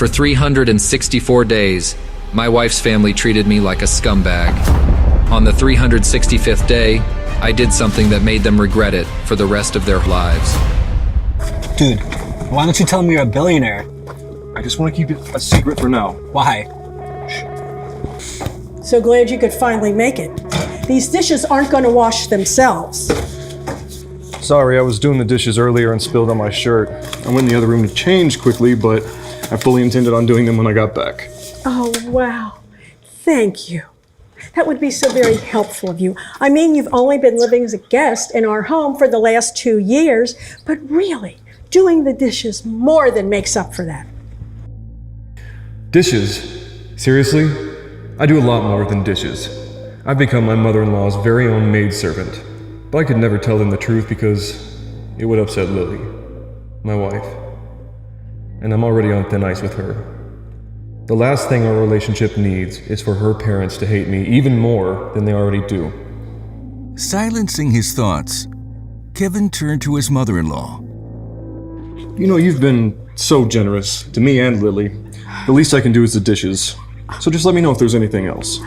For 364 days, my wife's family treated me like a scumbag. On the 365th day, I did something that made them regret it for the rest of their lives. Dude, why don't you tell them you're a billionaire? I just want to keep it a secret for now. Why? So glad you could finally make it. These dishes aren't going to wash themselves. Sorry, I was doing the dishes earlier and spilled on my shirt. I went in the other room to change quickly, but I fully intended on doing them when I got back. Oh, wow. Thank you. That would be so very helpful of you. I mean, you've only been living as a guest in our home for the last 2 years, but really, doing the dishes more than makes up for that. Dishes? Seriously? I do a lot more than dishes. I've become my mother-in-law's very own maidservant, but I could never tell them the truth because it would upset Lily, my wife. And I'm already on thin ice with her. The last thing our relationship needs is for her parents to hate me even more than they already do. Silencing his thoughts, Kevin turned to his mother-in-law. You know, you've been so generous to me and Lily. The least I can do is the dishes. So just let me know if there's anything else.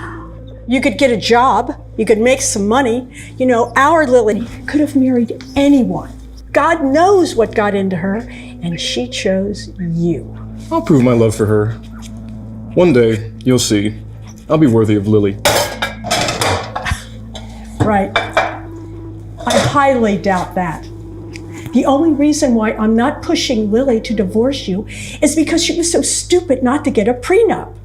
You could get a job. You could make some money. You know, our Lily could have married anyone. God knows what got into her, and she chose you. I'll prove my love for her. One day, you'll see. I'll be worthy of Lily. Right. I highly doubt that. The only reason why I'm not pushing Lily to divorce you is because she was so stupid not to get a prenup.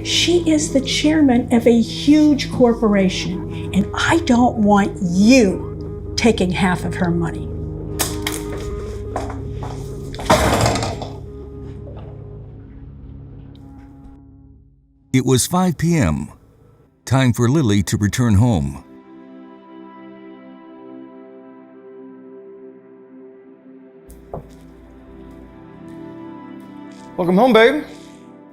She is the chairman of a huge corporation, and I don't want you taking half of her money. It was 5 p.m. Time for Lily to return home. Welcome home, babe.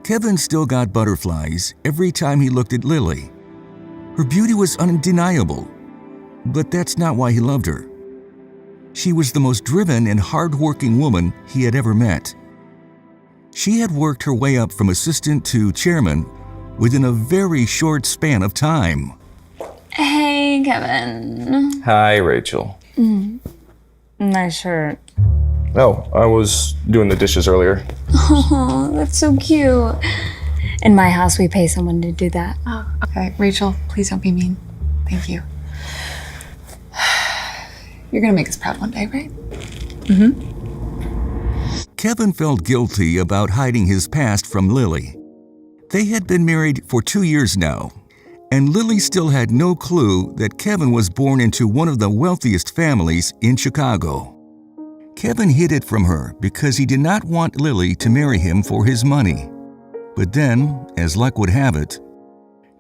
Kevin still got butterflies every time he looked at Lily. Her beauty was undeniable, but that's not why he loved her. She was the most driven and hard-working woman he had ever met. She had worked her way up from assistant to chairman within a very short span of time. Hey, Kevin. Hi, Rachel. Nice shirt. Oh, I was doing the dishes earlier. Oh, that's so cute. In my house, we pay someone to do that. Oh, okay. Rachel, please don't be mean. Thank you. You're gonna make us proud one day, right? Kevin felt guilty about hiding his past from Lily. They had been married for 2 years now, and Lily still had no clue that Kevin was born into one of the wealthiest families in Chicago. Kevin hid it from her because he did not want Lily to marry him for his money. But then, as luck would have it,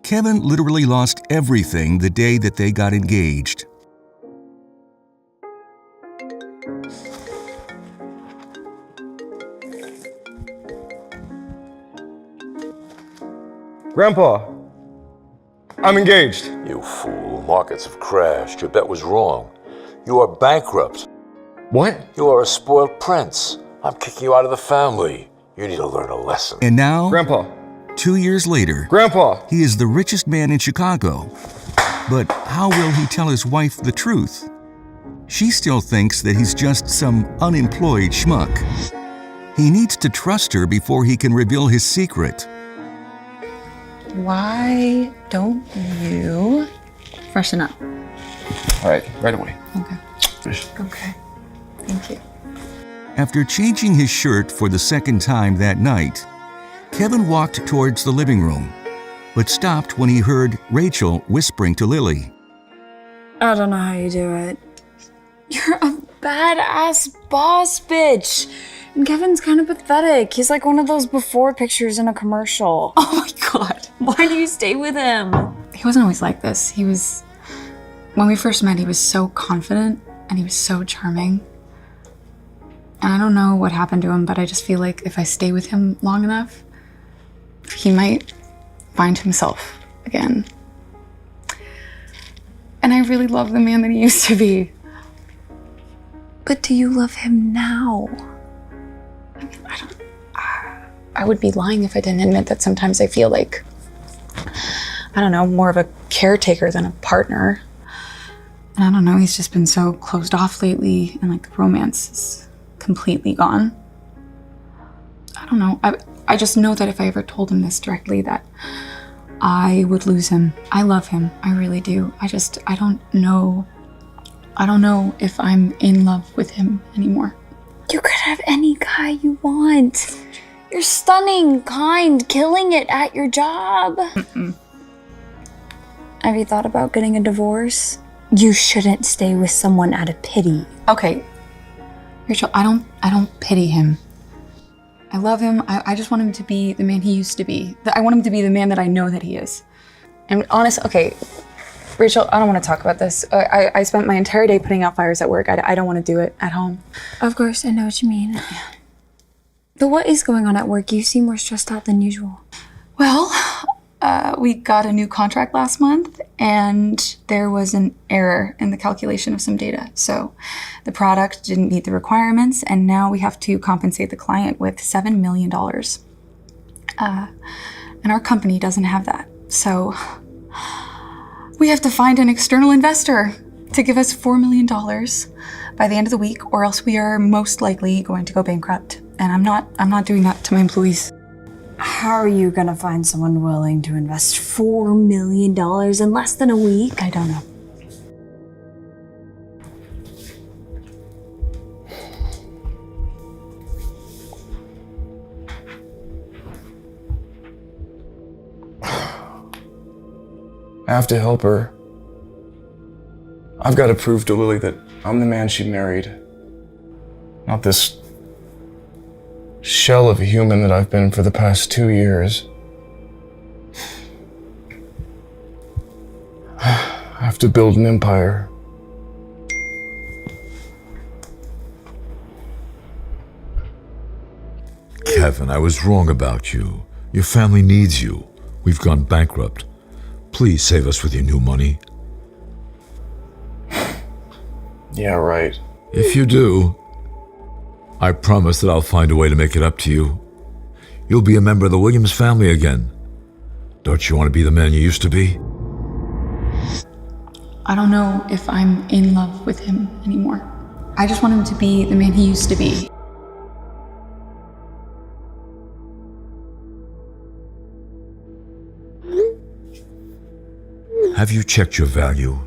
Kevin literally lost everything the day that they got engaged. Grandpa, I'm engaged. You fool. Markets have crashed. Your bet was wrong. You are bankrupt. What? You are a spoiled prince. I'm kicking you out of the family. You need to learn a lesson. And now, Grandpa. 2 years later, Grandpa. he is the richest man in Chicago. But how will he tell his wife the truth? She still thinks that he's just some unemployed schmuck. He needs to trust her before he can reveal his secret. Why don't you freshen up? All right away. Okay. Okay. Thank you. After changing his shirt for the second time that night, Kevin walked towards the living room, but stopped when he heard Rachel whispering to Lily. I don't know how you do it. You're a badass boss bitch. And Kevin's kind of pathetic. He's like one of those before pictures in a commercial. Oh my God. Why do you stay with him? He wasn't always like this. When we first met, he was so confident and he was so charming. And I don't know what happened to him, but I just feel like if I stay with him long enough, he might find himself again. And I really love the man that he used to be. But do you love him now? I mean, I would be lying if I didn't admit that sometimes I feel like, I don't know, more of a caretaker than a partner. And I don't know, he's just been so closed off lately, and like the romance is completely gone. I don't know. I just know that if I ever told him this directly, that I would lose him. I love him. I really do. I don't know. I don't know if I'm in love with him anymore. You could have any guy you want. You're stunning, kind, killing it at your job. Have you thought about getting a divorce? You shouldn't stay with someone out of pity. Okay, Rachel, I don't pity him. I love him. I just want him to be the man he used to be. I want him to be the man that I know that he is. And honest, okay, Rachel, I don't want to talk about this. I spent my entire day putting out fires at work. I don't want to do it at home. Of course, I know what you mean. But what is going on at work? You seem more stressed out than usual. Well, we got a new contract last month, and there was an error in the calculation of some data. So the product didn't meet the requirements, and now we have to compensate the client with $7 million. And our company doesn't have that. So we have to find an external investor to give us $4 million by the end of the week, or else we are most likely going to go bankrupt. And I'm not doing that to my employees. How are you gonna find someone willing to invest $4 million in less than a week? I don't know. I have to help her. I've got to prove to Lily that I'm the man she married. Not this shell of a human that I've been for the past 2 years. I have to build an empire. Kevin, I was wrong about you. Your family needs you. We've gone bankrupt. Please save us with your new money. Yeah, right. If you do, I promise that I'll find a way to make it up to you. You'll be a member of the Williams family again. Don't you want to be the man you used to be? I don't know if I'm in love with him anymore. I just want him to be the man he used to be. Have you checked your value?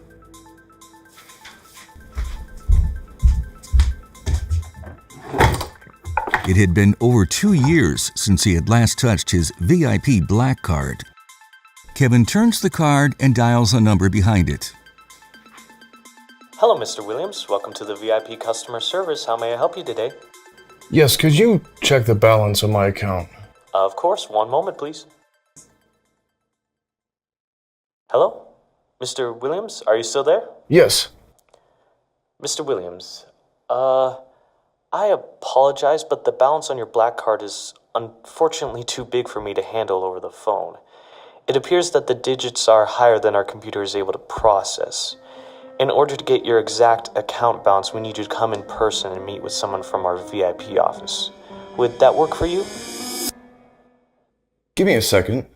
It had been over 2 years since he had last touched his VIP black card. Kevin turns the card and dials a number behind it. Hello, Mr. Williams. Welcome to the VIP customer service. How may I help you today? Yes, could you check the balance on my account? Of course. One moment, please. Hello? Mr. Williams, are you still there? Yes. Mr. Williams, I apologize, but the balance on your black card is unfortunately too big for me to handle over the phone. It appears that the digits are higher than our computer is able to process. In order to get your exact account balance, we need you to come in person and meet with someone from our VIP office. Would that work for you? Give me a second.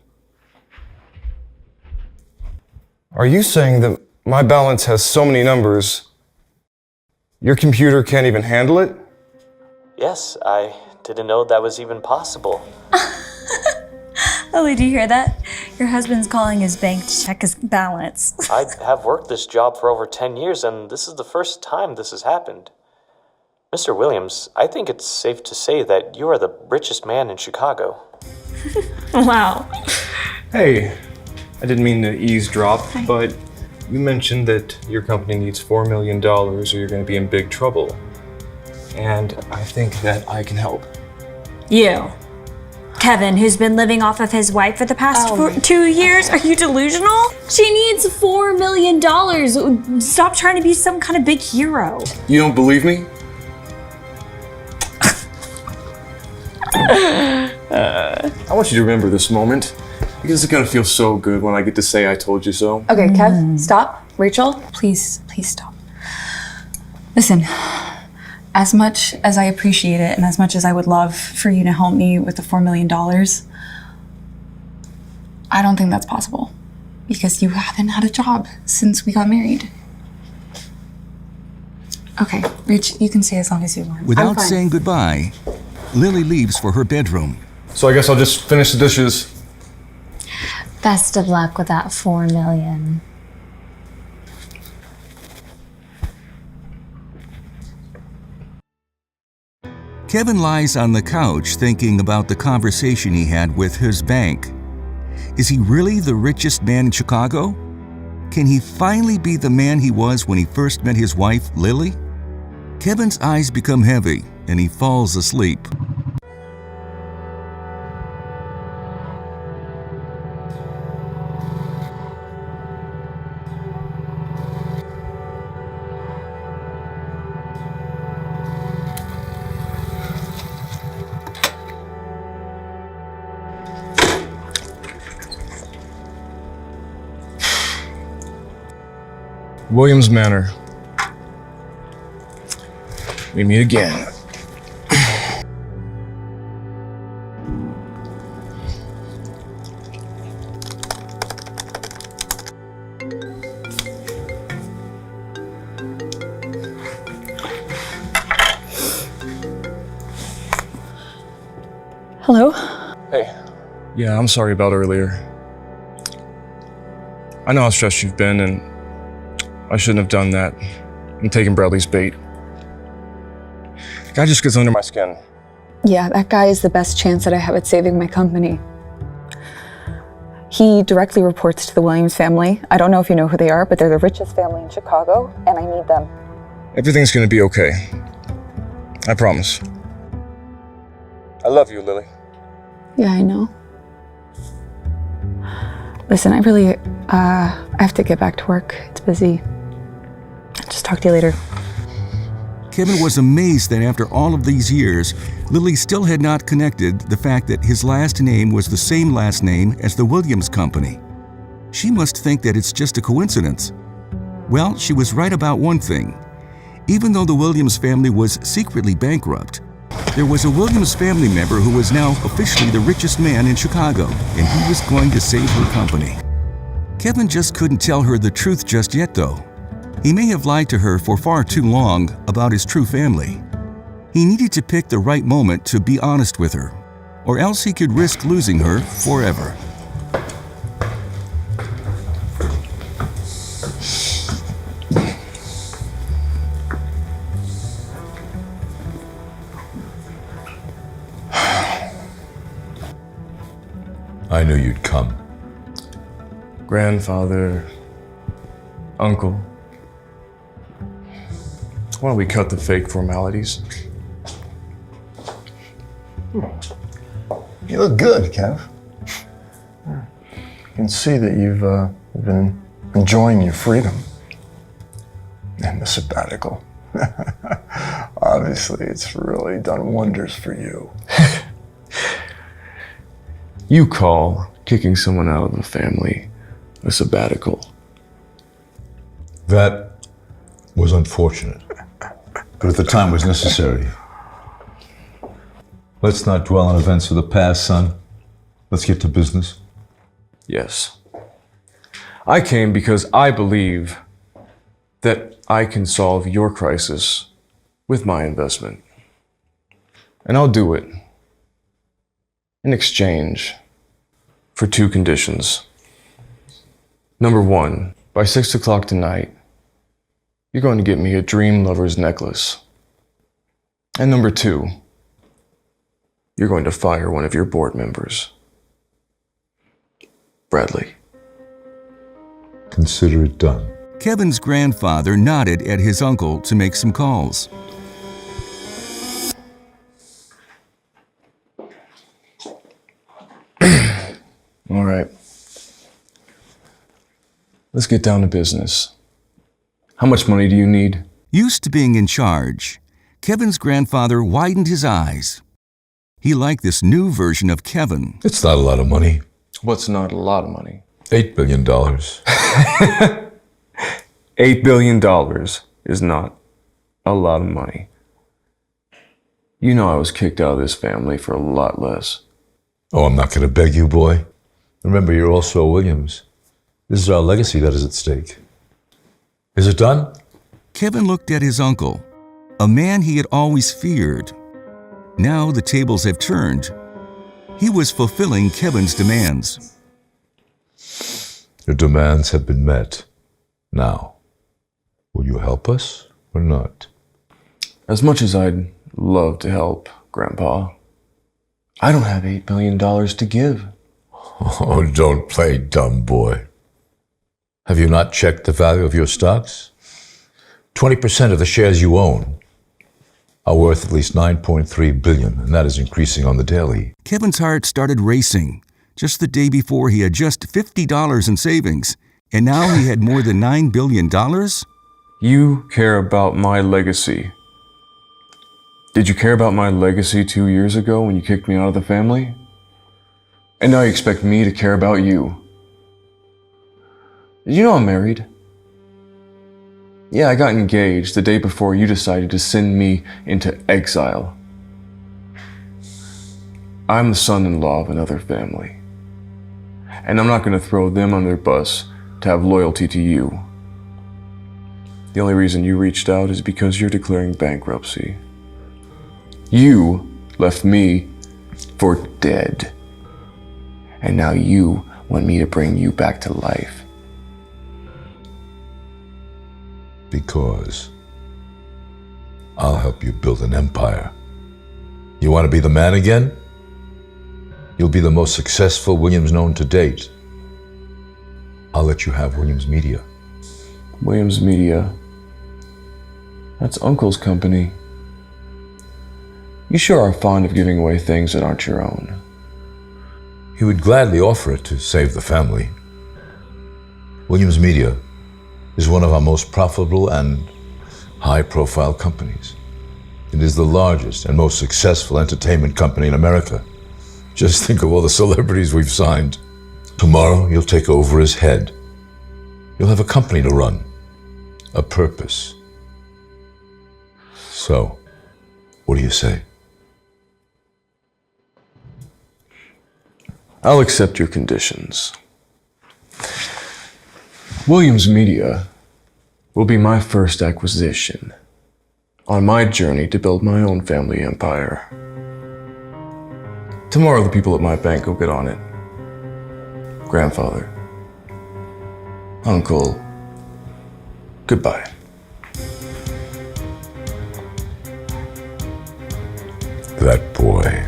Are you saying that my balance has so many numbers, your computer can't even handle it? Yes, I didn't know that was even possible. Lily, do you hear that? Your husband's calling his bank to check his balance. I have worked this job for over 10 years, and this is the first time this has happened. Mr. Williams, I think it's safe to say that you are the richest man in Chicago. Wow. Hey, I didn't mean to eavesdrop, but you mentioned that your company needs $4 million or you're going to be in big trouble. And I think that I can help. You. Kevin, who's been living off of his wife for the past 2 years? Are you delusional? She needs $4 million. Stop trying to be some kind of big hero. You don't believe me? I want you to remember this moment, because it's gonna feel so good when I get to say I told you so. Okay, Kev, stop. Rachel, please stop. Listen, as much as I appreciate it and as much as I would love for you to help me with the $4 million, I don't think that's possible because you haven't had a job since we got married. Okay, Rich, you can stay as long as you want. Without saying goodbye, Lily leaves for her bedroom. So I guess I'll just finish the dishes. Best of luck with that $4 million. Kevin lies on the couch thinking about the conversation he had with his bank. Is he really the richest man in Chicago? Can he finally be the man he was when he first met his wife, Lily? Kevin's eyes become heavy and he falls asleep. Williams Manor. We meet again. Hello? Hey. Yeah, I'm sorry about earlier. I know how stressed you've been, and I shouldn't have done that. I'm taking Bradley's bait. The guy just gets under my skin. Yeah, that guy is the best chance that I have at saving my company. He directly reports to the Williams family. I don't know if you know who they are, but they're the richest family in Chicago, and I need them. Everything's gonna be okay. I promise. I love you, Lily. Yeah, I know. Listen, I have to get back to work. It's busy. I'll just talk to you later. Kevin was amazed that after all of these years, Lily still had not connected the fact that his last name was the same last name as the Williams Company. She must think that it's just a coincidence. Well, she was right about one thing. Even though the Williams family was secretly bankrupt, there was a Williams family member who was now officially the richest man in Chicago, and he was going to save her company. Kevin just couldn't tell her the truth just yet, though. He may have lied to her for far too long about his true family. He needed to pick the right moment to be honest with her, or else he could risk losing her forever. I knew you'd come. Grandfather, uncle. Why don't we cut the fake formalities? You look good, Kev. You can see that you've been enjoying your freedom and the sabbatical. Obviously, it's really done wonders for you. You call kicking someone out of the family a sabbatical. That was unfortunate, but at the time was necessary. Let's not dwell on events of the past, son. Let's get to business. Yes. I came because I believe that I can solve your crisis with my investment. And I'll do it in exchange for two conditions. Number one, by 6 o'clock tonight, you're going to get me a dream lover's necklace. And number two, you're going to fire one of your board members. Bradley. Consider it done. Kevin's grandfather nodded at his uncle to make some calls. All right. Let's get down to business. How much money do you need? Used to being in charge, Kevin's grandfather widened his eyes. He liked this new version of Kevin. It's not a lot of money. What's not a lot of money? $8 billion. $8 billion is not a lot of money. You know I was kicked out of this family for a lot less. Oh, I'm not going to beg you, boy. Remember, you're also a Williams. This is our legacy that is at stake. Is it done? Kevin looked at his uncle, a man he had always feared. Now the tables have turned. He was fulfilling Kevin's demands. Your demands have been met. Now, will you help us or not? As much as I'd love to help, Grandpa, I don't have $8 billion to give. Oh, don't play dumb, boy. Have you not checked the value of your stocks? 20% of the shares you own are worth at least $9.3 billion, and that is increasing on the daily. Kevin's heart started racing. Just the day before, he had just $50 in savings, and now he had more than $9 billion? You care about my legacy. Did you care about my legacy 2 years ago when you kicked me out of the family? And now you expect me to care about you. Did you know I'm married? Yeah, I got engaged the day before you decided to send me into exile. I'm the son-in-law of another family. And I'm not going to throw them under the bus to have loyalty to you. The only reason you reached out is because you're declaring bankruptcy. You left me for dead. And now you want me to bring you back to life. Because I'll help you build an empire. You want to be the man again? You'll be the most successful Williams known to date. I'll let you have Williams Media. Williams Media? That's Uncle's company. You sure are fond of giving away things that aren't your own. He would gladly offer it to save the family. Williams Media is one of our most profitable and high-profile companies. It is the largest and most successful entertainment company in America. Just think of all the celebrities we've signed. Tomorrow, you'll take over as head. You'll have a company to run, a purpose. So, what do you say? I'll accept your conditions. Williams Media will be my first acquisition on my journey to build my own family empire. Tomorrow the people at my bank will get on it. Grandfather, Uncle, goodbye. That boy.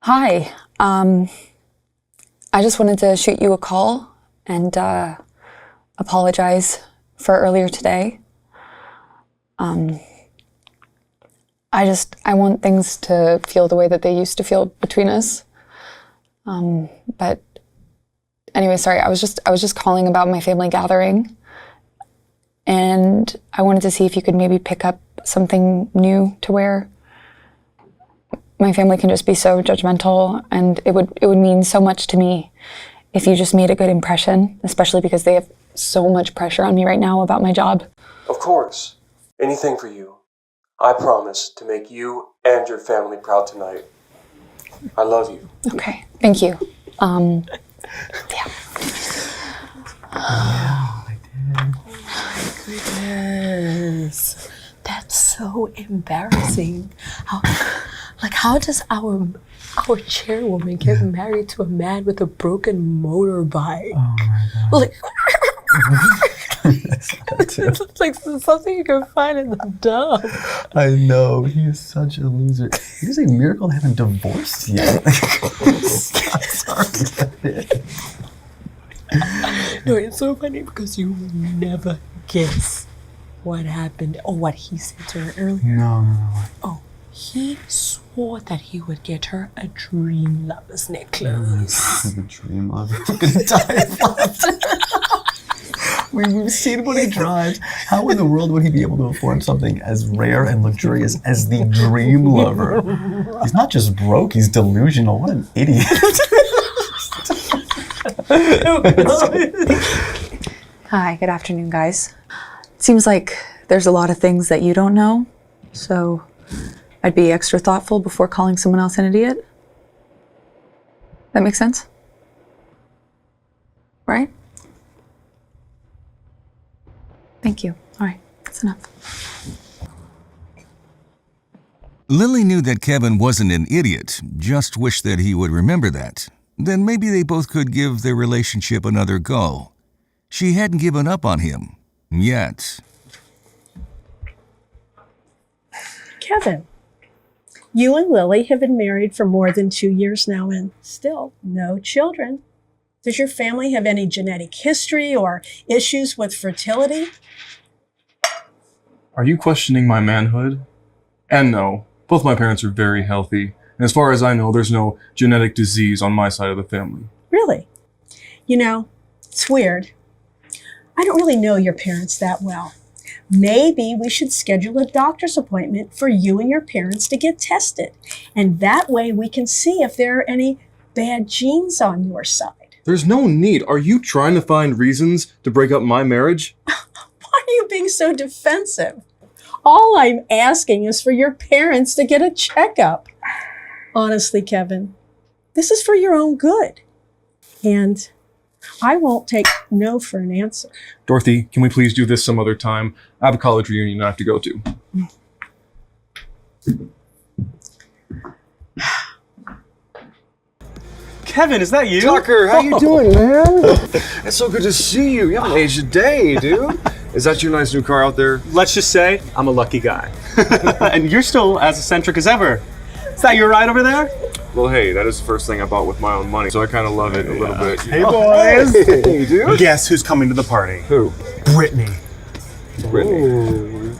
Hi. I just wanted to shoot you a call and apologize for earlier today. I want things to feel the way that they used to feel between us. But anyway, sorry, I was just calling about my family gathering. And I wanted to see if you could maybe pick up something new to wear. My family can just be so judgmental, and it would mean so much to me if you just made a good impression, especially because they have so much pressure on me right now about my job. Of course. Anything for you. I promise to make you and your family proud tonight. I love you. Okay, thank you. Yeah. Oh, I did. My goodness. That's so embarrassing. How does our chairwoman get married to a man with a broken motorbike? Oh my God. It's like something you can find in the dump. I know, he is such a loser. It is a miracle they haven't divorced yet. No, it's so funny because you would never guess what happened or what he said to her earlier. No. Oh, he swore that he would get her a dream lover's necklace. The dream lover. I'm gonna die of laughter. We've seen what he drives. How in the world would he be able to afford something as rare and luxurious as the dream lover? He's not just broke, he's delusional. What an idiot. Hi, good afternoon, guys. It seems like there's a lot of things that you don't know, so I'd be extra thoughtful before calling someone else an idiot. That makes sense? Right? Thank you. All right, that's enough. Lily knew that Kevin wasn't an idiot, just wished that he would remember that. Then maybe they both could give their relationship another go. She hadn't given up on him. Yet. Kevin, you and Lily have been married for more than 2 years now and still no children. Does your family have any genetic history or issues with fertility? Are you questioning my manhood? And no, both my parents are very healthy. And as far as I know, there's no genetic disease on my side of the family. Really? You know, it's weird. I don't really know your parents that well. Maybe we should schedule a doctor's appointment for you and your parents to get tested. And that way we can see if there are any bad genes on your side. There's no need. Are you trying to find reasons to break up my marriage? Why are you being so defensive? All I'm asking is for your parents to get a checkup. Honestly, Kevin, this is for your own good. And I won't take no for an answer. Dorothy, can we please do this some other time? I have a college reunion I have to go to. Kevin, is that you? Tucker, how you doing, man? It's so good to see you. You haven't aged a day, dude. Is that your nice new car out there? Let's just say I'm a lucky guy. And you're still as eccentric as ever. Is that your ride over there? Well, hey, that is the first thing I bought with my own money, so I kind of love it a little bit. Hey, boys. Hey, dude. Guess who's coming to the party? Who? Brittany. Brittany.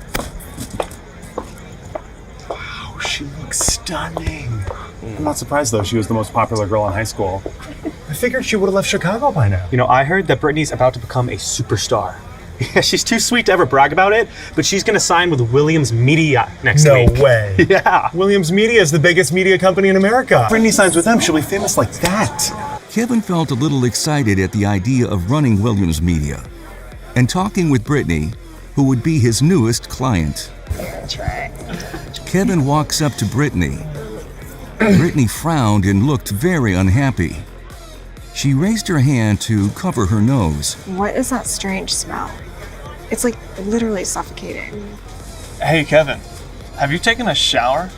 Wow, she looks stunning. I'm not surprised, though. She was the most popular girl in high school. I figured she would have left Chicago by now. You know, I heard that Brittany's about to become a superstar. Yeah, she's too sweet to ever brag about it, but she's going to sign with Williams Media next week. No way. Yeah. Williams Media is the biggest media company in America. Brittany signs with them, she'll be famous like that. Kevin felt a little excited at the idea of running Williams Media and talking with Brittany, who would be his newest client. That's right. Kevin walks up to Brittany. Brittany frowned and looked very unhappy. She raised her hand to cover her nose. What is that strange smell? It's like literally suffocating. Hey, Kevin, have you taken a shower?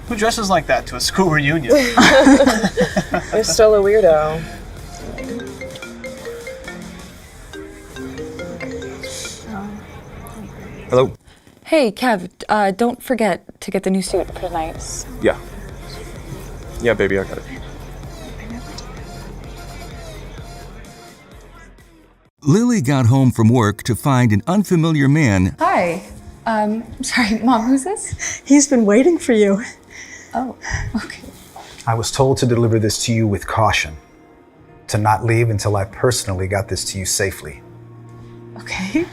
Who dresses like that to a school reunion? You're still a weirdo. Hello? Hey, Kev, don't forget to get the new suit for tonight. Yeah. Yeah, baby, I got it. Lily got home from work to find an unfamiliar man. Hi. Sorry, Mom, who's this? He's been waiting for you. Oh, okay. I was told to deliver this to you with caution, to not leave until I personally got this to you safely. Okay.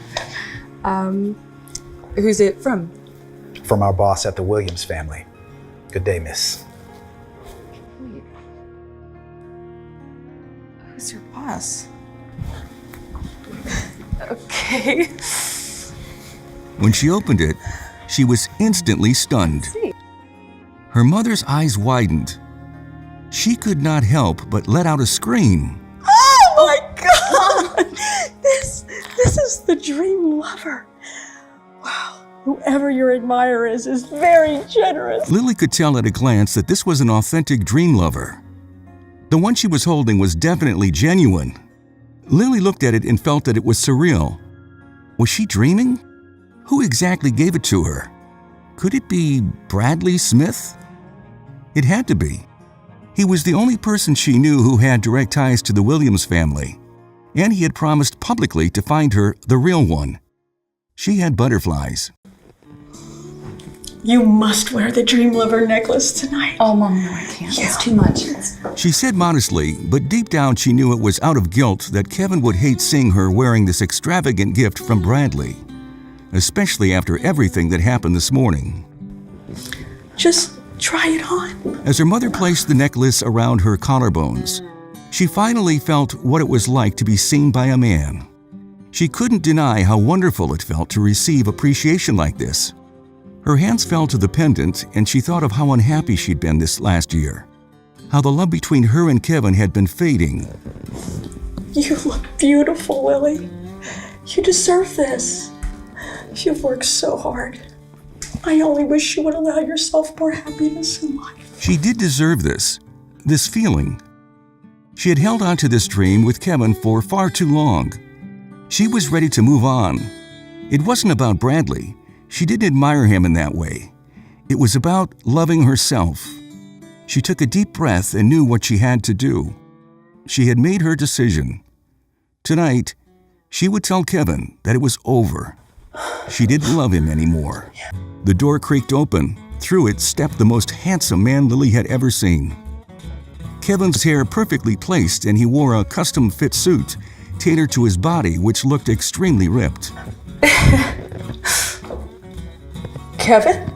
Who's it from? From our boss at the Williams family. Good day, miss. Wait. Who's your boss? Okay. When she opened it, she was instantly stunned. Her mother's eyes widened. She could not help but let out a scream. Oh my God! This is the dream lover. Wow. Whoever your admirer is very generous. Lily could tell at a glance that this was an authentic dream lover. The one she was holding was definitely genuine. Lily looked at it and felt that it was surreal. Was she dreaming? Who exactly gave it to her? Could it be Bradley Smith? It had to be. He was the only person she knew who had direct ties to the Williams family, and he had promised publicly to find her the real one. She had butterflies. You must wear the dream lover necklace tonight. Oh, Mom, no, I can't. It's too much. She said modestly, but deep down she knew it was out of guilt that Kevin would hate seeing her wearing this extravagant gift from Bradley, especially after everything that happened this morning. Just Try it on. As her mother placed the necklace around her collarbones, she finally felt what it was like to be seen by a man. She couldn't deny how wonderful it felt to receive appreciation like this. Her hands fell to the pendant, and she thought of how unhappy she'd been this last year. How the love between her and Kevin had been fading. You look beautiful, Lily. You deserve this. You've worked so hard. I only wish you would allow yourself more happiness in life. She did deserve this feeling. She had held on to this dream with Kevin for far too long. She was ready to move on. It wasn't about Bradley. She didn't admire him in that way. It was about loving herself. She took a deep breath and knew what she had to do. She had made her decision. Tonight, she would tell Kevin that it was over. She didn't love him anymore. The door creaked open. Through it stepped the most handsome man Lily had ever seen. Kevin's hair perfectly placed, and he wore a custom-fit suit tailored to his body, which looked extremely ripped. Kevin?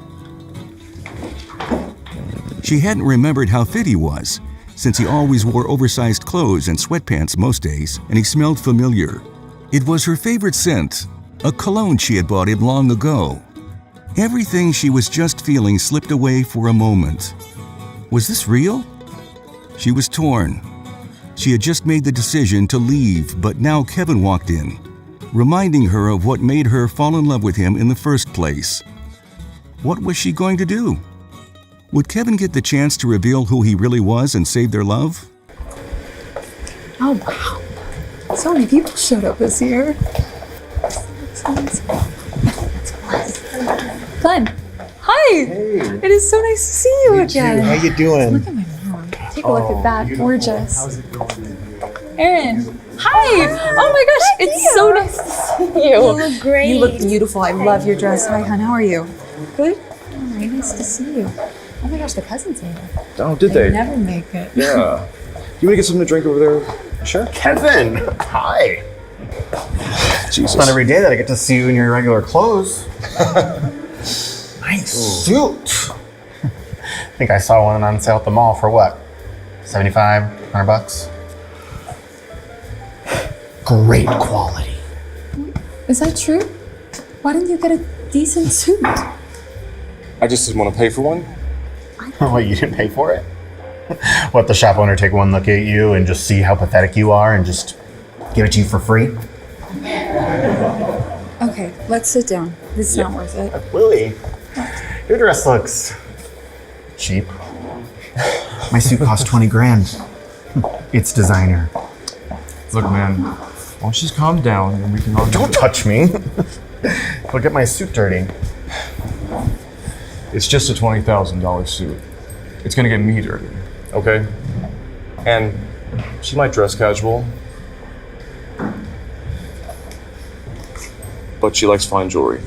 She hadn't remembered how fit he was, since he always wore oversized clothes and sweatpants most days, and he smelled familiar. It was her favorite scent, a cologne she had bought him long ago. Everything she was just feeling slipped away for a moment. Was this real? She was torn. She had just made the decision to leave, but now Kevin walked in, reminding her of what made her fall in love with him in the first place. What was she going to do? Would Kevin get the chance to reveal who he really was and save their love? Oh, wow. So many people showed up this year. Glenn. Hi. Hey. It is so nice to see you again. How you doing? Look at my mom. Take a look at that. Gorgeous. How's it going? Erin. Hi. Oh my gosh. It's so nice to see you. You look great. You look beautiful. I love your dress. Hi, hon. How are you? Good? Oh, very nice to see you. Oh my gosh, the cousins are here. Oh, did they? Never make it. Yeah. You want to get something to drink over there? Sure. Kevin! Hi! Jesus. It's not every day that I get to see you in your regular clothes. Nice suit! I think I saw one on sale at the mall for what? $75, $100? Great quality. Is that true? Why didn't you get a decent suit? I just didn't want to pay for one. What, you didn't pay for it? What, the shop owner take one look at you and just see how pathetic you are and just give it to you for free? Okay, let's sit down. This is not worth it. Lily, your dress looks cheap. My suit cost 20 grand. It's designer. Look, man, why don't you just calm down and we can all... Don't touch me. Look at my suit dirty. It's just a $20,000 suit. It's gonna get me dirty, okay? And she might dress casual, but she likes fine jewelry.